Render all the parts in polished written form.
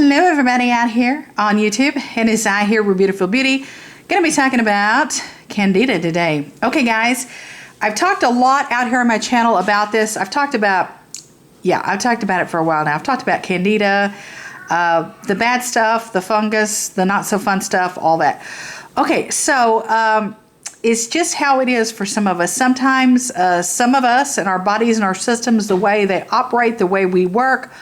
Hello everybody out here on YouTube, and it's I here with Beautiful Beauty. Gonna be talking about Candida today. Okay guys, I've talked a lot out here on my channel about this. I've talked about it for a while now. I've talked about Candida, the bad stuff, the fungus, the not so fun stuff, all that. Okay, so it's just how it is for some of us. Sometimes some of us and our bodies and our systems, the way they operate, the way we work,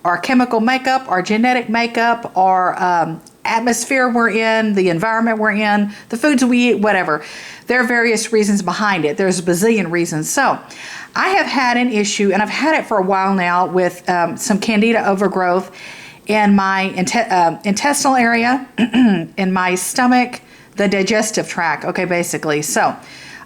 our chemical makeup, our genetic makeup, our atmosphere we're in, the environment we're in, the foods we eat, whatever. There are various reasons behind it. There's a bazillion reasons. So I have had an issue, and I've had it for a while now, with some Candida overgrowth in my intestinal area, in my stomach, the digestive tract, okay, basically. So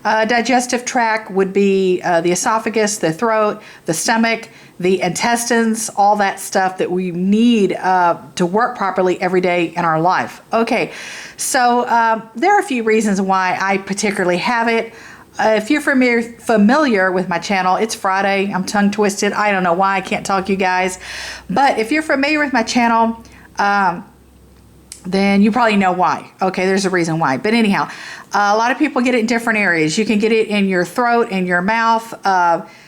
digestive tract would be the esophagus, the throat, the stomach, the intestines, all that stuff that we need to work properly every day in our life. Okay, so there are a few reasons why I particularly have it. If you're familiar with my channel, it's Friday. I'm tongue twisted. I don't know why I can't talk, you guys. But if you're familiar with my channel, then you probably know why. Okay, there's a reason why. But anyhow, a lot of people get it in different areas. You can get it in your throat, in your mouth.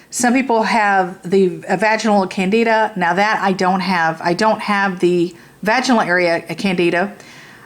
Some people have the vaginal Candida. Now that I don't have. I don't have the vaginal area Candida.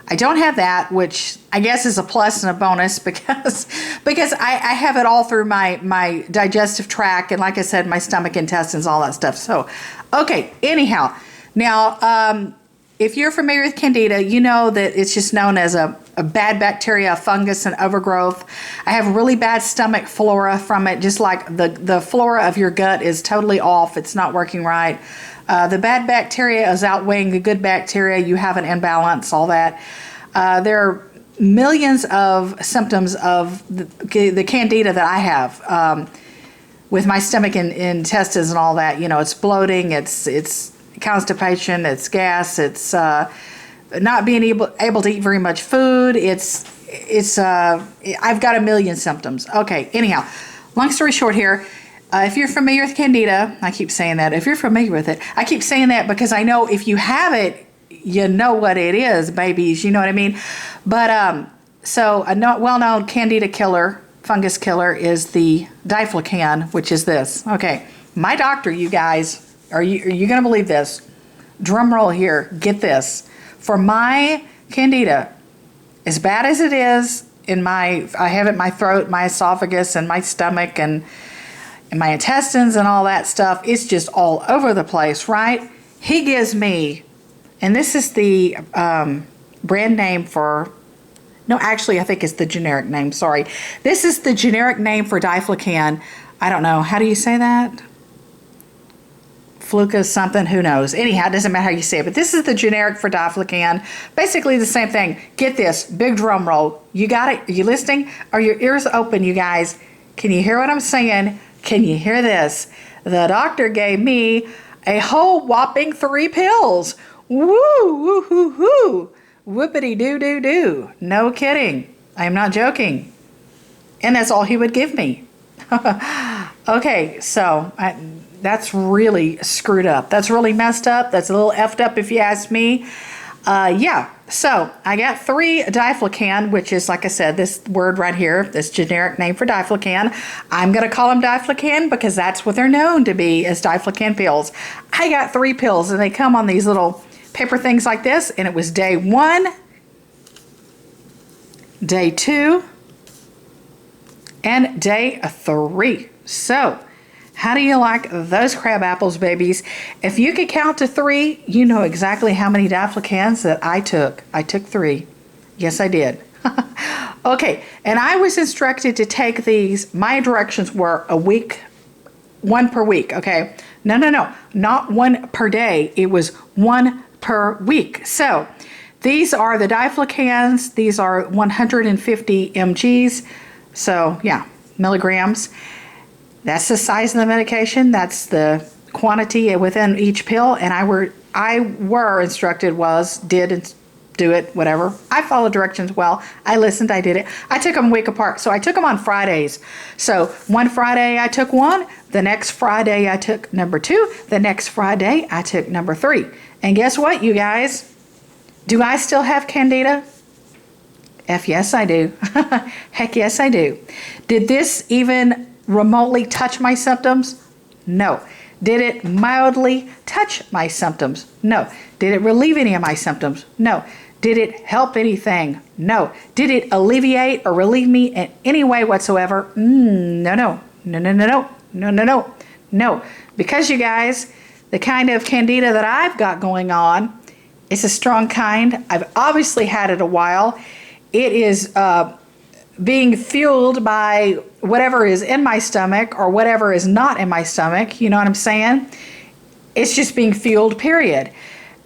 I don't have that, which I guess is a plus and a bonus because I have it all through my digestive tract, and like I said, my stomach, intestines, all that stuff. So, okay, anyhow, now if you're familiar with Candida, you know that it's just known as a bad bacteria, fungus, and overgrowth. I have really bad stomach flora from it, just like the flora of your gut is totally off. It's not working right. The bad bacteria is outweighing the good bacteria. You have an imbalance, all that. There are millions of symptoms of the Candida that I have with my stomach and intestines and all that. You know, it's bloating, it's constipation, it's gas, it's not being able to eat very much food. I've got a million symptoms. Okay, anyhow, long story short here, if you're familiar with Candida, I keep saying that, if you're familiar with it, I keep saying that because I know if you have it, you know what it is, babies, you know what I mean? But, so a well-known Candida killer, fungus killer, is the DIFLUCAN, which is this. Okay, my doctor, you guys, are you going to believe this? Drum roll here, get this. For my Candida, as bad as it is I have it in my throat, my esophagus, and my stomach, and my intestines and all that stuff, it's just all over the place, right? He gives me, and this is the brand name for, no, actually, I think it's the generic name, sorry. This is the generic name for DIFLUCAN. I don't know, how do you say that? Fluca something, who knows? Anyhow, it doesn't matter how you say it, but this is the generic for DIFLUCAN. Basically the same thing. Get this, big drum roll. You got it? Are you listening? Are your ears open, you guys? Can you hear what I'm saying? Can you hear this? The doctor gave me a whole whopping 3 pills. Woo, woo, hoo, hoo. Whoopity doo doo doo. No kidding. I am not joking. And that's all he would give me. Okay, so that's really screwed up. That's really messed up. That's a little effed up if you ask me. Yeah, so I got 3 DIFLUCAN, which is, like I said, this word right here, this generic name for DIFLUCAN. I'm going to call them DIFLUCAN because that's what they're known to be, as DIFLUCAN pills. I got 3 pills, and they come on these little paper things like this, and it was day 1, day 2, and day 3. So, how do you like those crab apples, babies? If you could count to 3, you know exactly how many DIFLUCANs that I took. I took 3. Yes, I did. Okay, and I was instructed to take these. My directions were a week, 1 per week, okay? No, not 1 per day. It was 1 per week. So, these are the DIFLUCANs. These are 150 mgs. So, yeah, milligrams. That's the size of the medication. That's the quantity within each pill. And I were instructed, did do it, whatever. I followed directions well. I listened, I did it. I took them a week apart. So I took them on Fridays. So one Friday I took 1. The next Friday I took number 2. The next Friday I took number 3. And guess what, you guys? Do I still have Candida? F yes, I do. Heck yes, I do. Did this even remotely touch my symptoms? No. Did it mildly touch my symptoms? No. Did it relieve any of my symptoms? No. Did it help anything? No. Did it alleviate or relieve me in any way whatsoever? No, no. No, no, no, no. No, no, no. No. Because you guys, the kind of Candida that I've got going on, it's a strong kind. I've obviously had it a while. It is being fueled by whatever is in my stomach or whatever is not in my stomach. You know what I'm saying? It's just being fueled, period.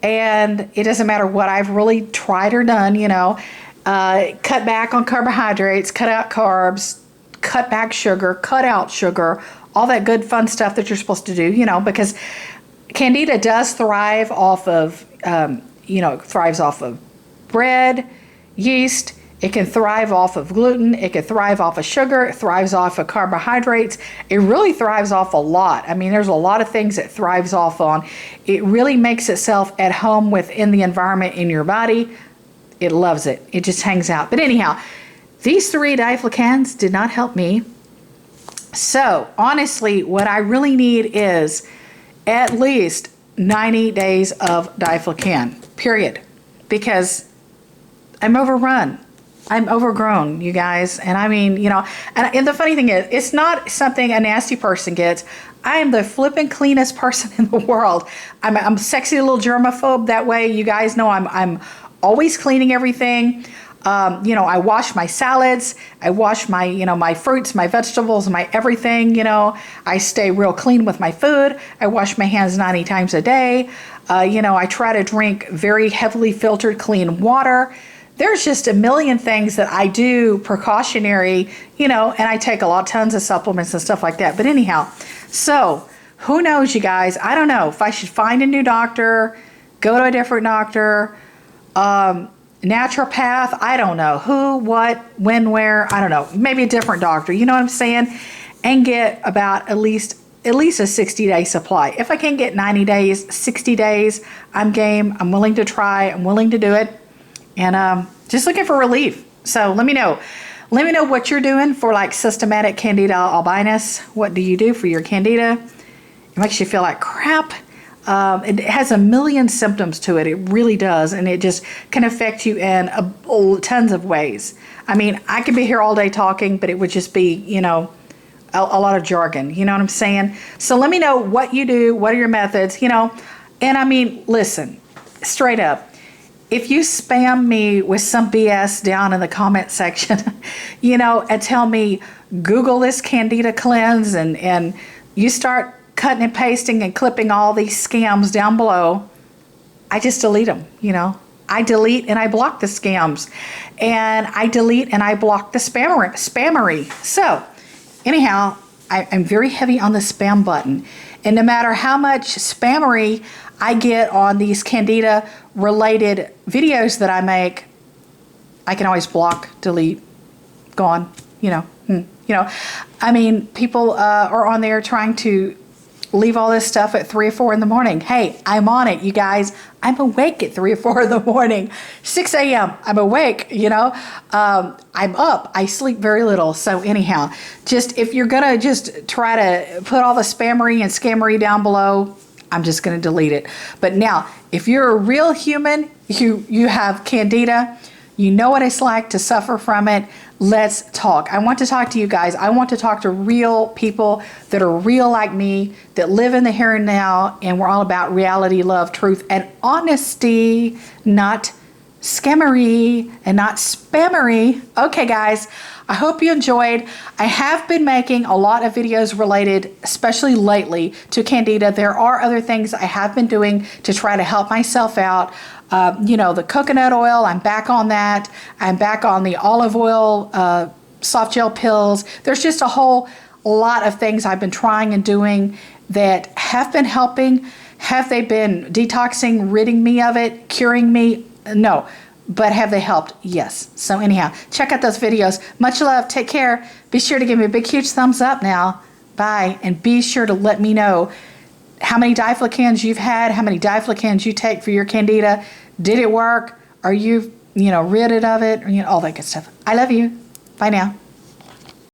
And it doesn't matter what I've really tried or done, you know. Cut back on carbohydrates, cut out carbs, cut back sugar, cut out sugar, all that good fun stuff that you're supposed to do, you know, because Candida does thrive off of, thrives off of bread, yeast. It can thrive off of gluten. It can thrive off of sugar. It thrives off of carbohydrates. It really thrives off a lot. I mean, there's a lot of things it thrives off on. It really makes itself at home within the environment in your body. It loves it. It just hangs out. But anyhow, these 3 DIFLUCANs did not help me. So honestly, what I really need is at least 90 days of DIFLUCAN, period. Because I'm overrun. I'm overgrown, you guys. And I mean, you know, and the funny thing is, it's not something a nasty person gets. I am the flippin' cleanest person in the world. I'm a sexy little germaphobe. That way, you guys know I'm always cleaning everything. I wash my salads. I wash my, my fruits, my vegetables, my everything, I stay real clean with my food. I wash my hands 90 times a day. I try to drink very heavily filtered clean water. There's just a million things that I do precautionary, and I take tons of supplements and stuff like that. But anyhow, so who knows, you guys? I don't know if I should find a new doctor, go to a different doctor, naturopath, I don't know. Who, what, when, where, I don't know. Maybe a different doctor, you know what I'm saying? And get about at least a 60-day supply. If I can't get 90 days, 60 days, I'm game. I'm willing to try. I'm willing to do it. And just looking for relief. So let me know. Let me know what you're doing for like systematic Candida albinus. What do you do for your Candida? It makes you feel like crap. It has a million symptoms to it. It really does. And it just can affect you in tons of ways. I mean, I could be here all day talking, but it would just be, a lot of jargon. You know what I'm saying? So let me know what you do. What are your methods? And I mean, listen, straight up. If you spam me with some BS down in the comment section, and tell me, Google this Candida cleanse, and you start cutting and pasting and clipping all these scams down below, I just delete them, I delete and I block the scams, and I delete and I block the spammery. So anyhow, I'm very heavy on the spam button, and no matter how much spammery I get on these Candida related videos that I make, I can always block, delete, gone, I mean, people are on there trying to leave all this stuff at 3 or 4 in the morning. Hey, I'm on it, you guys. I'm awake at 3 or 4 in the morning. 6 a.m. I'm awake, I'm up. I sleep very little. So anyhow, just if you're going to just try to put all the spammery and scammery down below, I'm just going to delete it. But now, if you're a real human, you have Candida, you know what it's like to suffer from it, let's talk. I want to talk to you guys. I want to talk to real people that are real like me, that live in the here and now, and we're all about reality, love, truth, and honesty, not scammery and not spammery. Okay, guys, I hope you enjoyed. I have been making a lot of videos related, especially lately, to Candida. There are other things I have been doing to try to help myself out. The coconut oil, I'm back on that. I'm back on the olive oil, soft gel pills. There's just a whole lot of things I've been trying and doing that have been helping. Have they been detoxing, ridding me of it, curing me? No. But have they helped? Yes. So anyhow, check out those videos. Much love. Take care. Be sure to give me a big, huge thumbs up now. Bye. And be sure to let me know how many DIFLUCANs you've had, how many DIFLUCANs you take for your Candida. Did it work? Are you, rid of it? All that good stuff. I love you. Bye now.